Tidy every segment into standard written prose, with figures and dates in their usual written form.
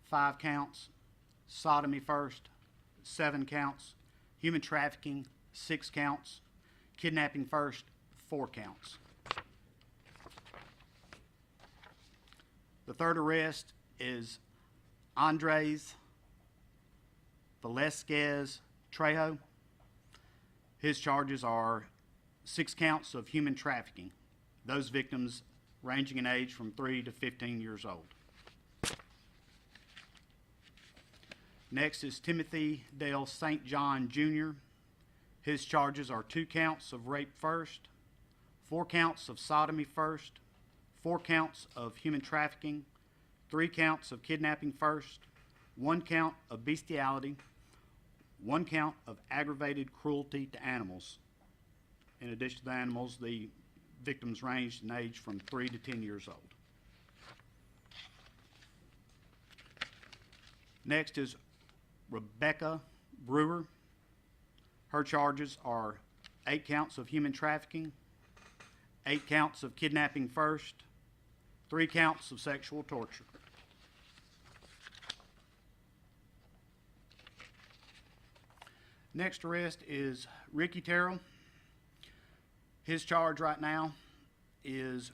5 counts, sodomy first, 7 counts, human trafficking, 6 counts, kidnapping first, 4 counts. The third arrest is Andres Velasquez Trejo. His charges are 6 counts of human trafficking, those victims ranging in age from 3 to 15 years old. Next is Timothy Dale St. John Jr. His charges are 2 counts of rape first, 4 counts of sodomy first, 4 counts of human trafficking, 3 counts of kidnapping first, 1 count of bestiality, 1 count of aggravated cruelty to animals. In addition to the animals, the victims ranged in age from 3 to 10 years old. Next is Rebecca Brewer. Her charges are 8 counts of human trafficking, 8 counts of kidnapping first, 3 counts of sexual torture. Next arrest is Ricky Terrell. His charge right now is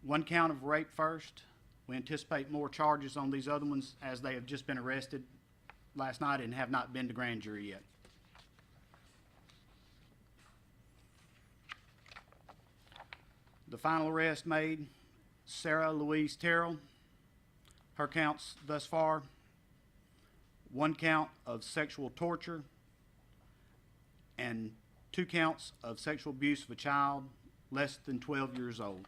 1 count of rape first. We anticipate more charges on these other ones as they have just been arrested last night and have not been to grand jury yet. The final arrest made, Sarah Louise Terrell. Her counts thus far, 1 count of sexual torture and 2 counts of sexual abuse of a child less than 12 years old.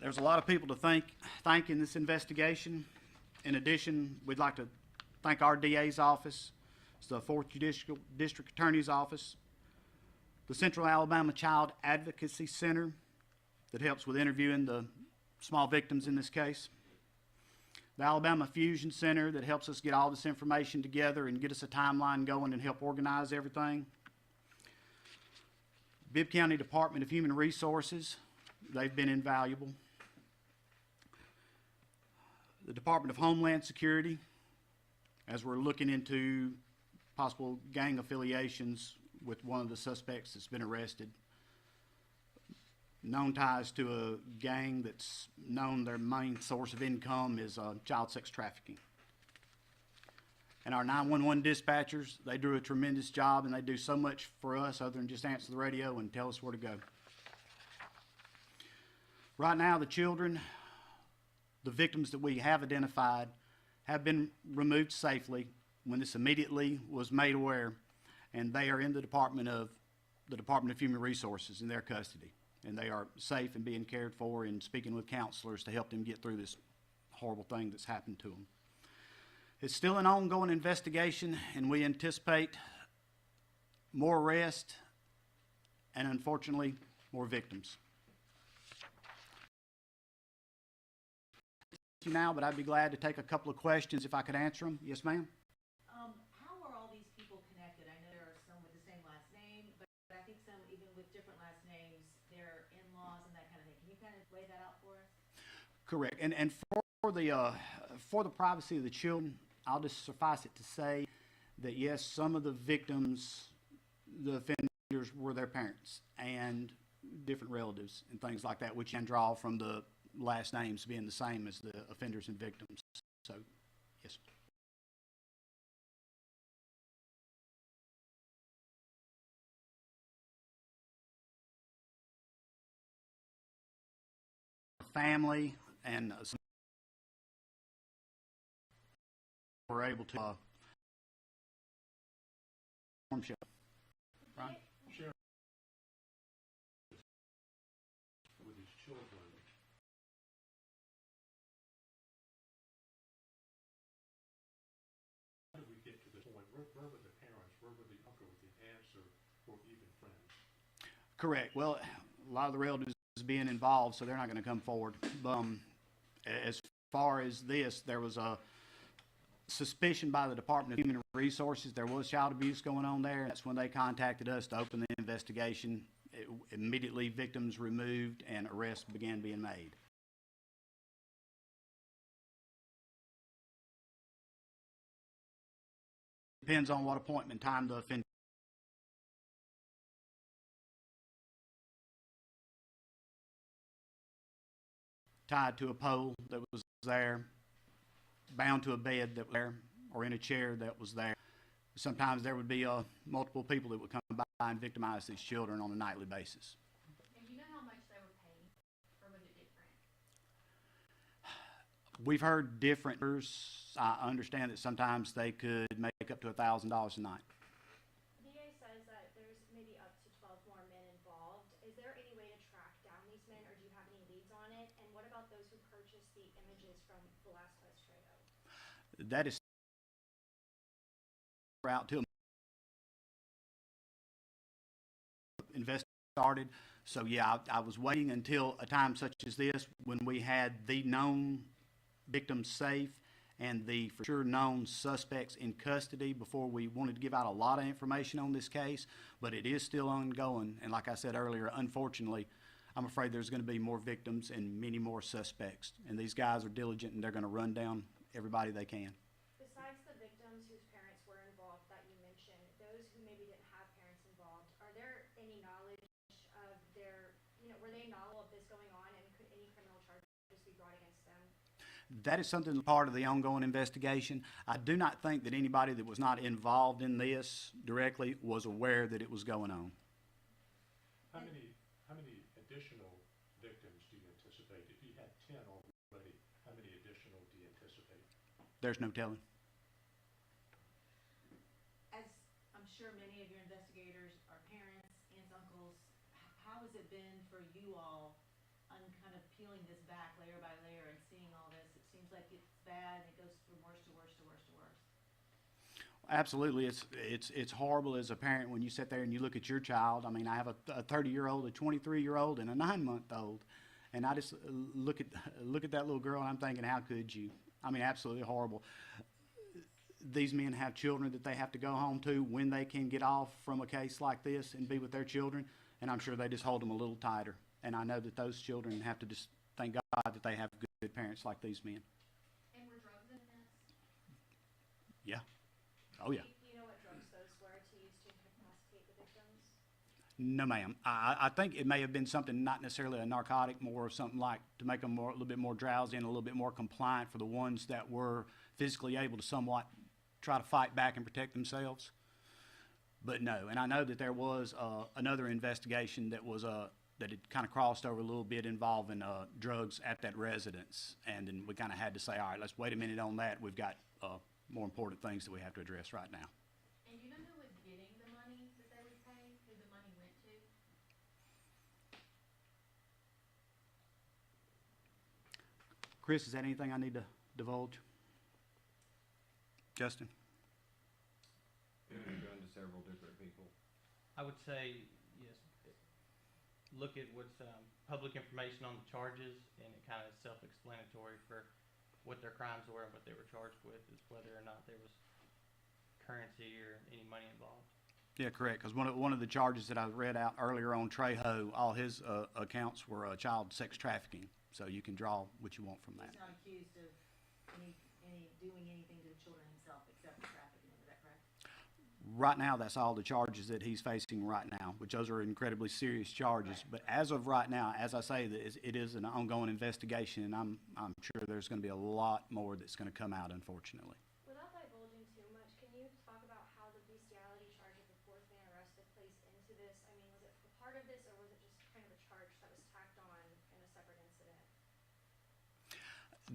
There's a lot of people to thank in this investigation. In addition, we'd like to thank our DA's office, the 4th Judicial District Attorney's Office, the Central Alabama Child Advocacy Center that helps with interviewing the small victims in this case, the Alabama Fusion Center that helps us get all this information together and get us a timeline going and help organize everything, Bibb County Department of Human Resources, they've been invaluable, the Department of Homeland Security, as we're looking into possible gang affiliations with one of the suspects that's been arrested, known ties to a gang that's known their main source of income is child sex trafficking. And our 911 dispatchers, they do a tremendous job and they do so much for us other than just answer the radio and tell us where to go. Right now, the children, the victims that we have identified, have been removed safely when this immediately was made aware, and they are in the Department of Human Resources in their custody. And they are safe and being cared for and speaking with counselors to help them get through this horrible thing that's happened to them. It's still an ongoing investigation, and we anticipate more arrests and, unfortunately, more victims. Now, but I'd be glad to take a couple of questions if I could answer them. Yes, ma'am? How are all these people connected? I know there are some with the same last name, but I think some even with different last names, they're in-laws and that kind of thing. Can you kind of lay that out for us? Correct. And for the privacy of the children, I'll just suffice it to say that yes, some of the victims, the offenders, were their parents and different relatives and things like that, which can draw from the last names being the same as the offenders and victims. So, yes. Family and some were able to show. Right? Share with his children. How did we get to this point? Where were the parents? Where were the uncle, the aunts, or even friends? Correct. Well, a lot of the relatives being involved, so they're not going to come forward. But as far as this, there was a suspicion by the Department of Human Resources there was child abuse going on there. That's when they contacted us to open the investigation. Immediately, victims removed and arrests began being made. Depends on what appointment time the offender tied to a pole that was there, bound to a bed that was there, or in a chair that was there. Sometimes there would be multiple people that would come by and victimize these children on a nightly basis. And do you know how much they were paid, or was it different? We've heard different numbers. I understand that sometimes they could make up to $1,000 a night. The DA says that there's maybe up to 12 more men involved. Is there any way to track down these men, or do you have any leads on it? And what about those who purchased the images from Velasquez Trejo? That is out to invest started. So yeah, I was waiting until a time such as this when we had the known victims safe and the for sure known suspects in custody before we wanted to give out a lot of information on this case, but it is still ongoing. And like I said earlier, unfortunately, I'm afraid there's going to be more victims and many more suspects. And these guys are diligent and they're going to run down everybody they can. Besides the victims whose parents were involved that you mentioned, those who maybe didn't have parents involved, are there any knowledge of their, were they knowledgeable of this going on, and could any criminal charges be brought against them? That is something part of the ongoing investigation. I do not think that anybody that was not involved in this directly was aware that it was going on. How many additional victims do you anticipate? If you had 10 already, how many additional do you anticipate? There's no telling. As I'm sure many of your investigators are parents, aunts, uncles, how has it been for you all on kind of peeling this back layer by layer and seeing all this? It seems like it's bad, and it goes from worse to worse to worse to worse. Absolutely, it's horrible as a parent when you sit there and you look at your child. I mean, I have a 30-year-old, a 23-year-old, and a 9-month-old, and I just look at that little girl and I'm thinking, how could you? I mean, absolutely horrible. These men have children that they have to go home to when they can get off from a case like this and be with their children, and I'm sure they just hold them a little tighter. And I know that those children have to just thank God that they have good parents like these men. And were drugs in this? Yeah. Oh, yeah. Do you know what drugs those were to use to incapacitate the victims? No, ma'am. I think it may have been something, not necessarily a narcotic, more of something like to make them a little bit more drowsy and a little bit more compliant for the ones that were physically able to somewhat try to fight back and protect themselves. But no, and I know that there was another investigation that was that had kind of crossed over a little bit involving drugs at that residence, and then we kind of had to say, all right, let's wait a minute on that. We've got more important things that we have to address right now. And you know who was getting the money that they would pay? Who the money went to? Chris, is that anything I need to divulge? Justin? Going to several different people. I would say, yes, look at what's public information on the charges, and it kind of is self-explanatory for what their crimes were and what they were charged with, is whether or not there was currency or any money involved. Yeah, correct, because one of the charges that I read out earlier on Trejo, all his accounts were child sex trafficking, so you can draw what you want from that. He's not accused of doing anything to the children himself except trafficking, is that correct? Right now, that's all the charges that he's facing right now, which those are incredibly serious charges. But as of right now, as I say, it is an ongoing investigation, and I'm sure there's going to be a lot more that's going to come out, unfortunately. Without divulging too much, can you talk about how the bestiality charge of the fourth man arrested placed into this? I mean, was it a part of this, or was it just kind of a charge that was tacked on in a separate incident?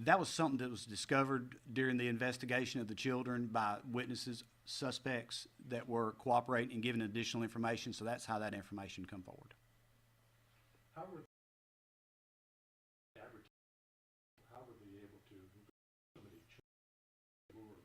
That was something that was discovered during the investigation of the children by witnesses, suspects that were cooperating and giving additional information, so that's how that information come forward. How were they able to somebody lure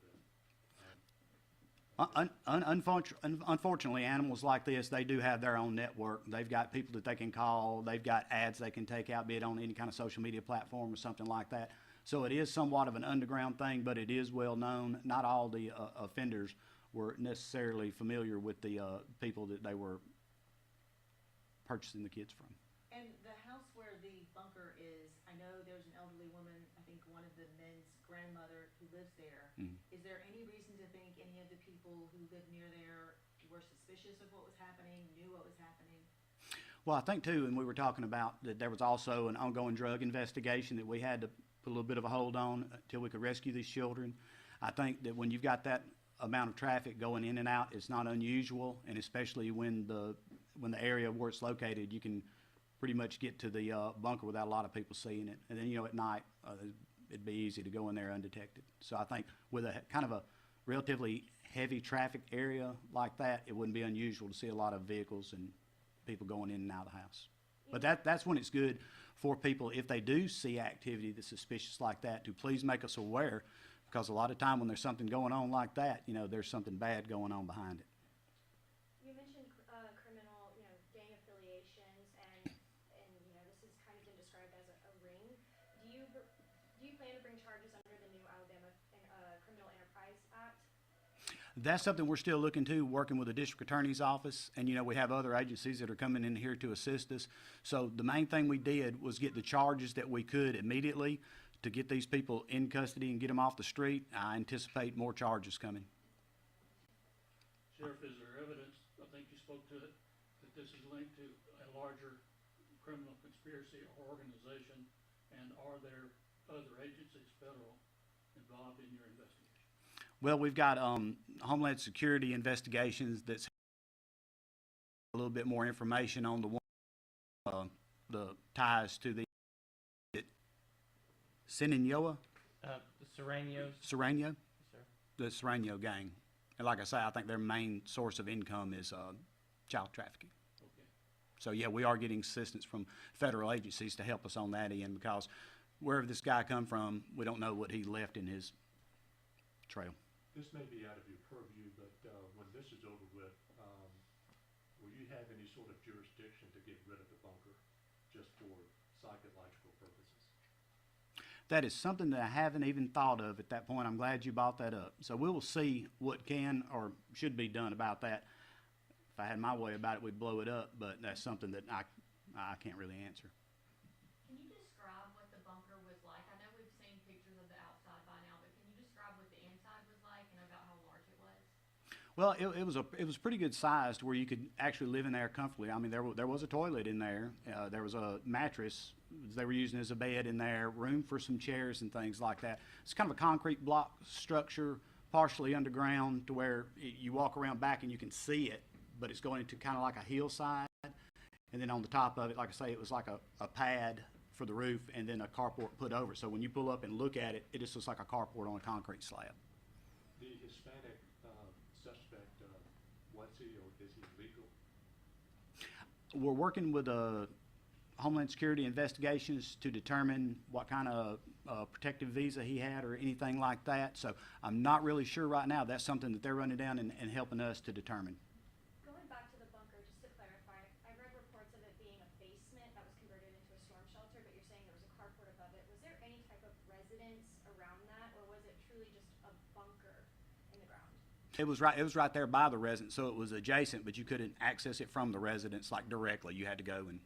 them? Unfortunately, animals like this, they do have their own network. They've got people that they can call. They've got ads they can take out, be it on any kind of social media platform or something like that. So it is somewhat of an underground thing, but it is well known. Not all the offenders were necessarily familiar with the people that they were purchasing the kids from. And the house where the bunker is, I know there's an elderly woman, I think one of the men's grandmother who lives there. Mhm. Is there any reason to think any of the people who live near there were suspicious of what was happening, knew what was happening? Well, I think too, and we were talking about that there was also an ongoing drug investigation that we had to put a little bit of a hold on until we could rescue these children. I think that when you've got that amount of traffic going in and out, it's not unusual, and especially when the area where it's located, you can pretty much get to the bunker without a lot of people seeing it. And then, at night, it'd be easy to go in there undetected. So I think with a kind of a relatively heavy traffic area like that, it wouldn't be unusual to see a lot of vehicles and people going in and out of the house. But that's when it's good for people, if they do see activity that's suspicious like that, to please make us aware, because a lot of time when there's something going on like that, there's something bad going on behind it. You mentioned criminal, gang affiliations, and this has kind of been described as a ring. Do you plan to bring charges under the new Alabama Criminal Enterprise Act? That's something we're still looking to, working with the district attorney's office, and we have other agencies that are coming in here to assist us. So the main thing we did was get the charges that we could immediately to get these people in custody and get them off the street. I anticipate more charges coming. Sheriff, is there evidence, I think you spoke to it, that this is linked to a larger criminal conspiracy or organization, and are there other agencies, federal, involved in your investigation? Well, we've got Homeland Security investigations that's a little bit more information on the ties to the Sinaloa, The Serrano's, Serrano, yes, sir. the Serrano gang. And like I say, I think their main source of income is child trafficking. Okay. So yeah, we are getting assistance from federal agencies to help us on that end, because wherever this guy come from, we don't know what he left in his trail. This may be out of your purview, but when this is over with, will you have any sort of jurisdiction to get rid of the bunker just for psychological purposes? That is something that I haven't even thought of at that point. I'm glad you brought that up. So we will see what can or should be done about that. If I had my way about it, we'd blow it up, but that's something that I can't really answer. Can you describe what the bunker was like? I know we've seen pictures of the outside by now, but can you describe what the inside was like and about how large it was? Well, it was pretty good sized where you could actually live in there comfortably. I mean, there was a toilet in there. There was a mattress they were using as a bed in there, room for some chairs and things like that. It's kind of a concrete block structure, partially underground, to where you walk around back and you can see it, but it's going into kind of like a hillside. And then on the top of it, like I say, it was like a pad for the roof and then a carport put over it. So when you pull up and look at it, it just looks like a carport on a concrete slab. The Hispanic suspect, what's he, or is he legal? We're working with Homeland Security investigations to determine what kind of protective visa he had or anything like that. So I'm not really sure right now. That's something that they're running down and helping us to determine. Going back to the bunker, just to clarify, I read reports of it being a basement that was converted into a storm shelter, but you're saying there was a carport above it. Was there any type of residence around that, or was it truly just a bunker in the ground? It was right there by the residence, so it was adjacent, but you couldn't access it from the residence like directly. You had to go and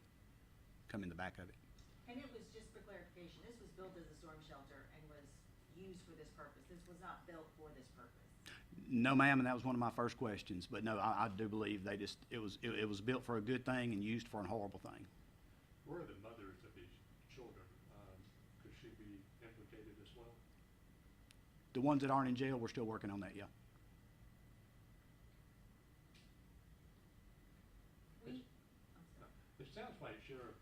come in the back of it. And it was, just for clarification, this was built as a storm shelter and was used for this purpose. This was not built for this purpose. No, ma'am, and that was one of my first questions. But no, I do believe it was built for a good thing and used for a horrible thing. Where are the mothers of these children? Could she be implicated as well? The ones that aren't in jail, we're still working on that, yeah. It sounds like, Sheriff,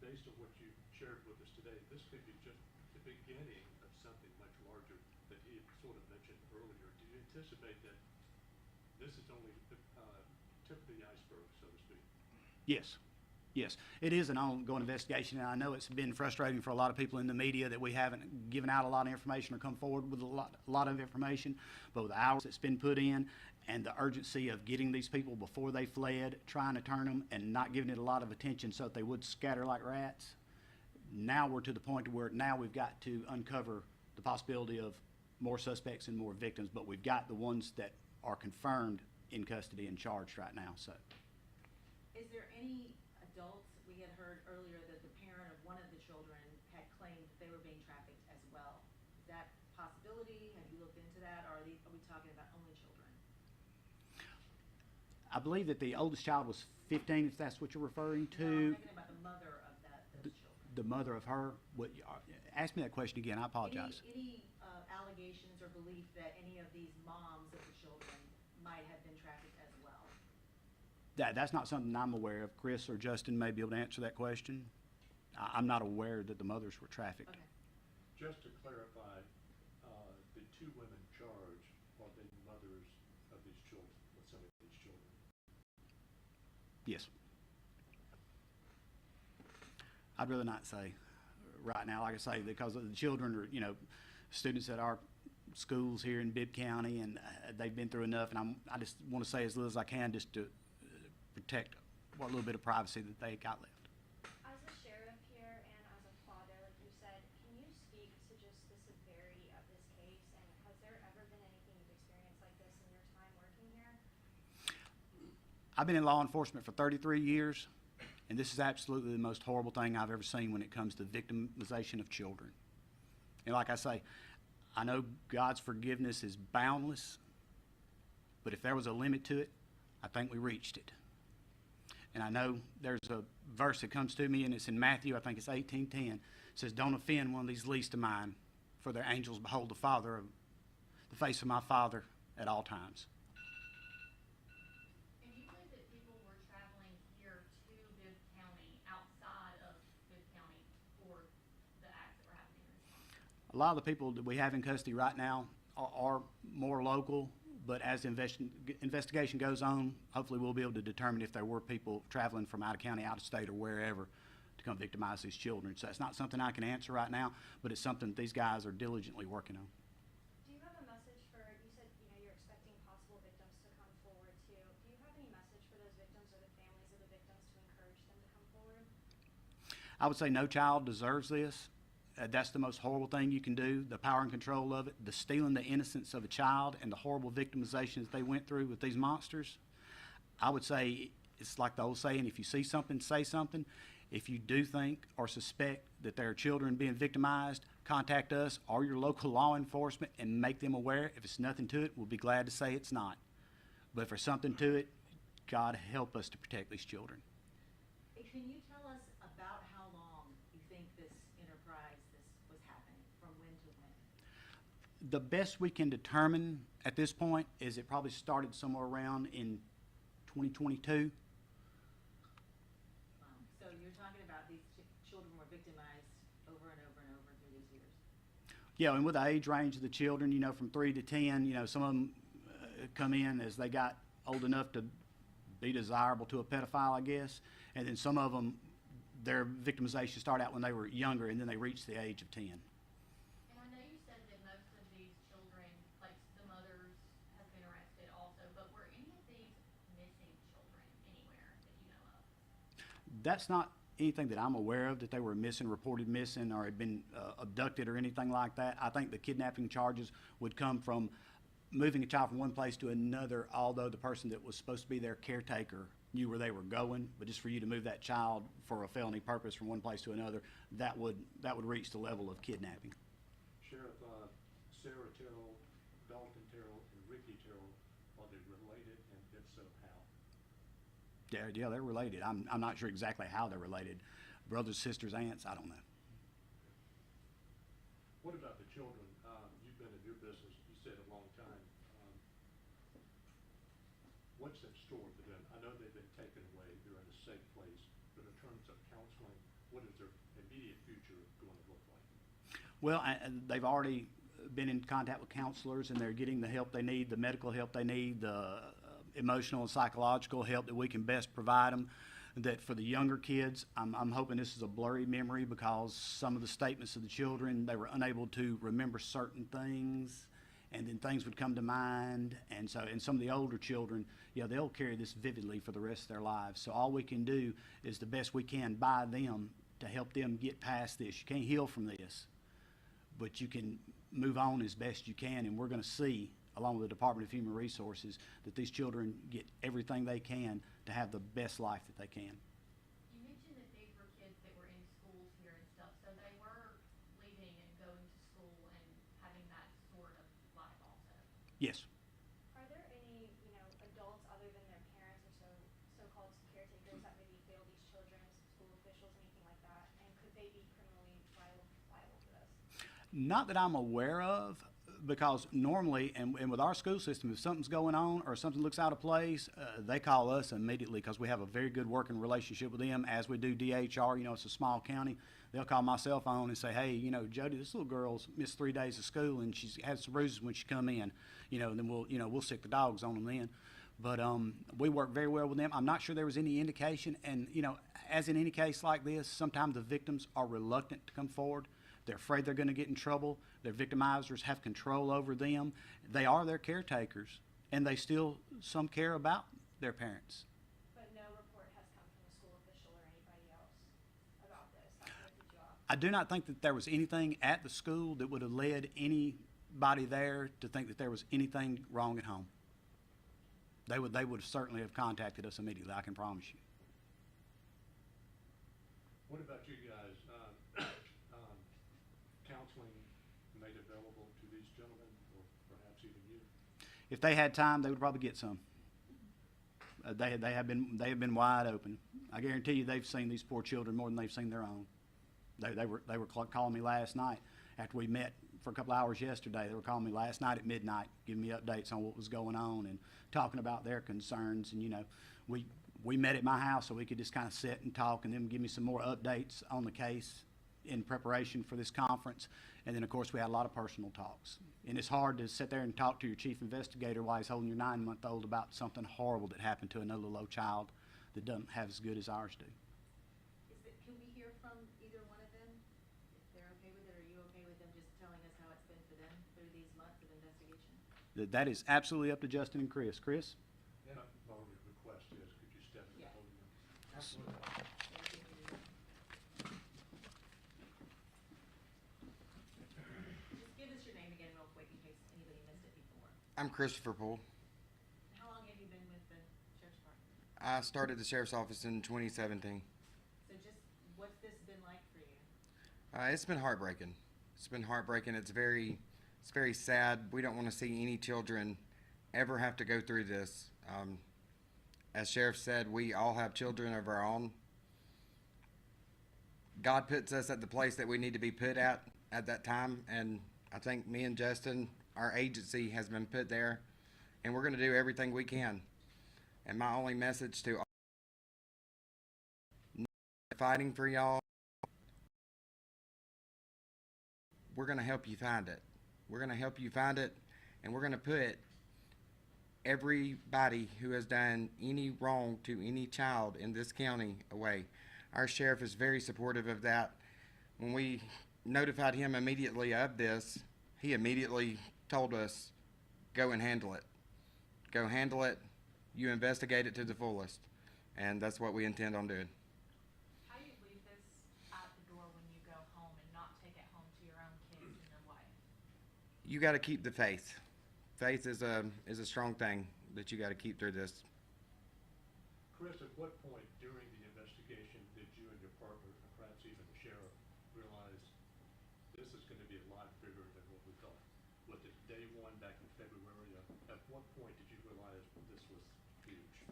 based on what you shared with us today, this could be just the beginning of something much larger that he had sort of mentioned earlier. Do you anticipate that this is only the tip of the iceberg, so to speak? Yes. Yes, it is an ongoing investigation, and I know it's been frustrating for a lot of people in the media that we haven't given out a lot of information or come forward with a lot of information. But with the hours that's been put in and the urgency of getting these people before they fled, trying to turn them and not giving it a lot of attention so that they would scatter like rats, now we're to the point where now we've got to uncover the possibility of more suspects and more victims, but we've got the ones that are confirmed in custody and charged right now. So, Is there any adults, we had heard earlier that the parent of one of the children had claimed that they were being trafficked as well. Is that facility? Have you looked into that, or are we talking about only children? I believe that the oldest child was 15, if that's what you're referring No, I'm to. thinking about the mother of those children. The mother of her. Ask me that question again. I apologize. Any allegations or belief that any of these moms of the children might have been trafficked as well? That's not something I'm aware of. Chris or Justin may be able to answer that question. I'm not aware that the mothers were trafficked. Okay. Just to clarify, the two women charged are the mothers of these children, with some of these children. Yes. I'd rather not say right now, like I say, because the children are, students at our schools here in Bibb County, and they've been through enough, and I just want to say as little as I can just to protect what little bit of privacy that they got left. As a sheriff here and as a father, like you said, can you speak to just the severity of this case, and has there ever been anything you've experienced like this in your time working here? I've been in law enforcement for 33 years, and this is absolutely the most horrible thing I've ever seen when it comes to victimization of children. And like I say, I know God's forgiveness is boundless, but if there was a limit to it, I think we reached it. And I know there's a verse that comes to me, and it's in Matthew, I think it's 18:10. It says, "Don't offend one of these least of mine, for their angels behold the face of my Father at all times." And you said that people were traveling here to Bibb County outside of Bibb County for the acts that were happening in this county. A lot of the people that we have in custody right now are more local, but as the investigation goes on, hopefully we'll be able to determine if there were people traveling from out of county, out of state, or wherever to come victimize these children. So it's not something I can answer right now, but it's something that these guys are diligently working on. Do you have a message for, you said, you're expecting possible victims to come forward too. Do you have any message for those victims or the families of the victims to encourage them to come forward? I would say no child deserves this. That's the most horrible thing you can do, the power and control of it, the stealing the innocence of a child and the horrible victimizations they went through with these monsters. I would say it's like the old saying, if you see something, say something. If you do think or suspect that there are children being victimized, contact us or your local law enforcement and make them aware. If it's nothing to it, we'll be glad to say it's not. But if there's something to it, God help us to protect these children. Can you tell us about how long you think this enterprise, this was happening, from when to when? The best we can determine at this point is it probably started somewhere around in 2022. So you're talking about these children were victimized over and over and over through these years? Yeah, and with the age range of the children, from 3 to 10, some of them come in as they got old enough to be desirable to a pedophile, I guess. And then some of them, their victimization start out when they were younger, and then they reach the age of 10. And I know you said that most of these children, like the mothers, have been arrested also, but were any of these missing children anywhere that you know of? That's not anything that I'm aware of, that they were missing, reported missing, or had been abducted or anything like that. I think the kidnapping charges would come from moving a child from one place to another, although the person that was supposed to be their caretaker knew where they were going. But just for you to move that child for a felony purpose from one place to another, that would reach the level of kidnapping. Sheriff, Sarah Terrell, Dalton Terrell, and Ricky Terrell, are they related, and if so, how? Yeah, they're related. I'm not sure exactly how they're related. Brothers, sisters, aunts, I don't know. What about the children? You've been in your business, you said, a long time. What's in store for them? I know they've been taken away, they're in a safe place, but in terms of counseling, what is their immediate future going to look like? Well, they've already been in contact with counselors, and they're getting the help they need, the medical help they need, the emotional and psychological help that we can best provide them. That for the younger kids, I'm hoping this is a blurry memory, because some of the statements of the children, they were unable to remember certain things, and then things would come to mind. And some of the older children, they'll carry this vividly for the rest of their lives. So all we can do is the best we can by them to help them get past this. You can't heal from this, but you can move on as best you can, and we're going to see, along with the Department of Human Resources, that these children get everything they can to have the best life that they can. You mentioned that these were kids that were in schools here and stuff, so they were leaving and going to school and having that sort of Yes. Are there any, adults other than their parents or so-called caretakers that maybe fail these children, school officials, anything like that? And could they be criminally liable for this? Not that I'm aware of, because normally, and with our school system, if something's going on or something looks out of place, they call us immediately because we have a very good working relationship with them, as we do DHR. It's a small county. They'll call my cell phone and say, hey, Jody, this little girl's missed 3 days of school and she's had some bruises when she come in. Then we'll sick the dogs on them then. But we work very well with them. I'm not sure there was any indication. And, as in any case like this, sometimes the victims are reluctant to come forward. They're afraid they're going to get in trouble. Their victimizers have control over them. They are their caretakers, and they still some care about their parents. But no report has come from a school official or anybody else about this that lifted you off? I do not think that there was anything at the school that would have led anybody there to think that there was anything wrong at home. They would certainly have contacted us immediately, I can promise you. What about you guys? Counseling made available to these gentlemen, or perhaps even you? If they had time, they would probably get some. They have been wide open. I guarantee you, they've seen these poor children more than they've seen their own. They were calling me last night after we met for a couple hours yesterday. They were calling me last night at midnight, giving me updates on what was going on and talking about their concerns. And we met at my house so we could just kind of sit and talk, and then give me some more updates on the case in preparation for this conference. And then, of course, we had a lot of personal talks. And it's hard to sit there and talk to your chief investigator while he's holding your 9-month-old about something horrible that happened to another little child that doesn't have as good as ours do. Can we hear from either one of them? If they're okay with it, are you okay with them just telling us how it's been for them through these months of investigation? That is absolutely up to Justin and Chris. Chris? Yeah. My only request is, could you step in the Yeah. podium? Absolutely. Just give us your name again real quick in case anybody missed it before. I'm Christopher Poole. How long have you been with the sheriff's department? I started the sheriff's office in 2017. So just, what's this been like for you? It's been heartbreaking. It's been heartbreaking. It's very sad. We don't want to see any children ever have to go through this. As Sheriff said, we all have children of our own. God puts us at the place that we need to be put at that time, and I think me and Justin, our agency, has been put there, and we're going to do everything we can. And my only message to all fighting for y'all, we're going to help you find it. We're going to help you find it, and we're going to put everybody who has done any wrong to any child in this county away. Our sheriff is very supportive of that. When we notified him immediately of this, he immediately told us, go and handle it. Go handle it. You investigate it to the fullest. And that's what we intend on doing. How do you leave this out the door when you go home and not take it home to your own kids and your wife? You got to keep the faith. Faith is a strong thing that you got to keep through this. Chris, at what point during the investigation did you and your partner, and perhaps even the sheriff, realize this is going to be a lot bigger than what we thought? Was it day one back in February? At what point did you realize this was huge?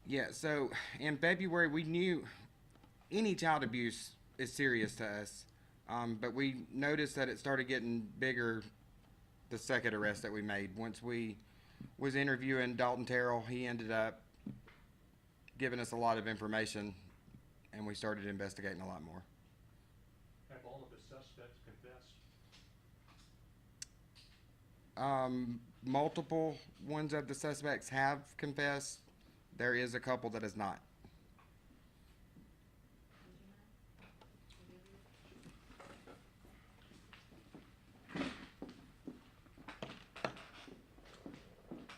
Yeah, so in February, we knew any child abuse is serious to us, but we noticed that it started getting bigger the second arrest that we made. Once we was interviewing Dalton Terrell, he ended up giving us a lot of information, and we started investigating a lot more. Have all of the suspects confessed? Multiple ones of the suspects have confessed. There is a couple that has not.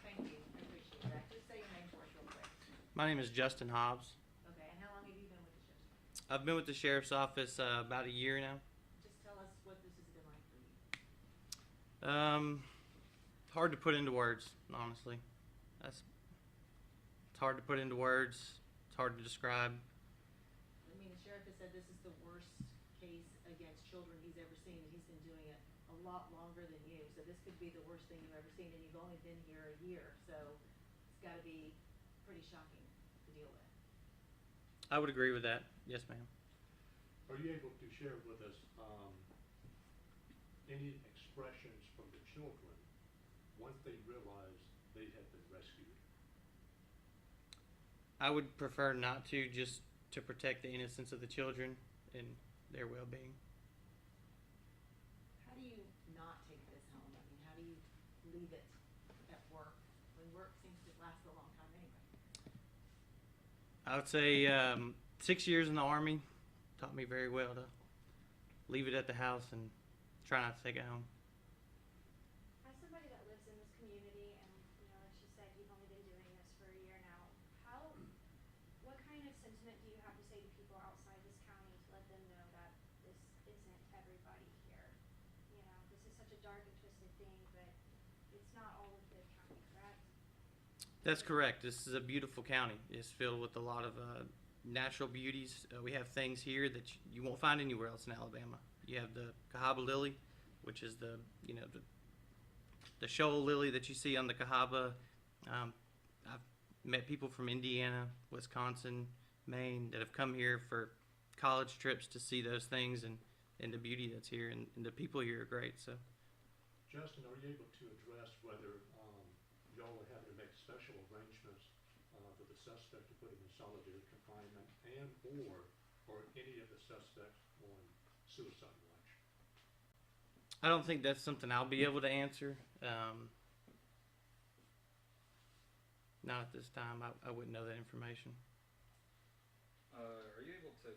Thank you, I appreciate that. Just say your name for us real quick. My name is Justin Hobbs. Okay, and how long have you been with the sheriff's department? I've been with the sheriff's office about a year now. Just tell us what this has been like for you. Hard to put into words, honestly. It's hard to put into words. It's hard to describe. I mean, the sheriff has said this is the worst case against children he's ever seen, and he's been doing it a lot longer than you, so this could be the worst thing you've ever seen, and you've only been here a year, so it's gotta be pretty shocking to deal with. I would agree with that. Yes, ma'am. Are you able to share with us, any expressions from the children once they realized they had been rescued? I would prefer not to, just to protect the innocence of the children and their well-being. How do you not take this home? I mean, how do you leave it at work, when work seems to last a long time anyway? I would say 6 years in the Army taught me very well to leave it at the house and try not to take it home. As somebody that lives in this community, and like she said, you've only been doing this for a year now, what kind of sentiment do you have to say to people outside this county to let them know that this isn't everybody here? This is such a dark and twisted thing, but it's not all of Bibb County, correct? That's correct. This is a beautiful county. It's filled with a lot of natural beauties. We have things here that you won't find anywhere else in Alabama. You have the Cahaba lily, which is the shoal lily that you see on the Cahaba. I've met people from Indiana, Wisconsin, Maine that have come here for college trips to see those things and the beauty that's here, and the people here are great. So, Justin, are you able to address whether y'all are having to make special arrangements for the suspect to put him in solitary confinement, and or any of the suspects on suicide watch? I don't think that's something I'll be able to answer. Not at this time. I wouldn't know that information. Are you able to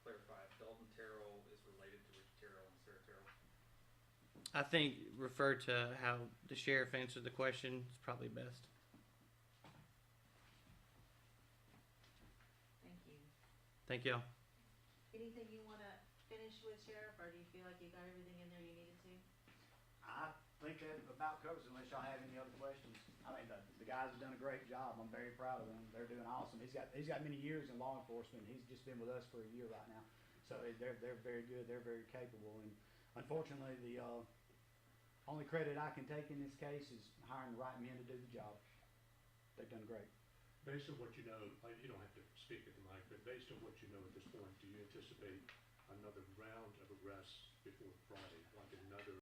clarify if Dalton Terrell is related to Rich Terrell and Sarah Terrell? I think refer to how the sheriff answered the question is probably best. Thank you. Thank y'all. Anything you wanna finish with, Sheriff, or do you feel like you got everything in there you needed to? I think that about covers it, unless y'all have any other questions. I mean, the guys have done a great job. I'm very proud of them. They're doing awesome. He's got many years in law enforcement. He's just been with us for a year right now. So they're very good. They're very capable. And unfortunately, the only credit I can take in this case is hiring the right men to do the job. They've done great. Based on what you know, you don't have to speak at the mic, but based on what you know at this point, do you anticipate another round of arrests before Friday, like another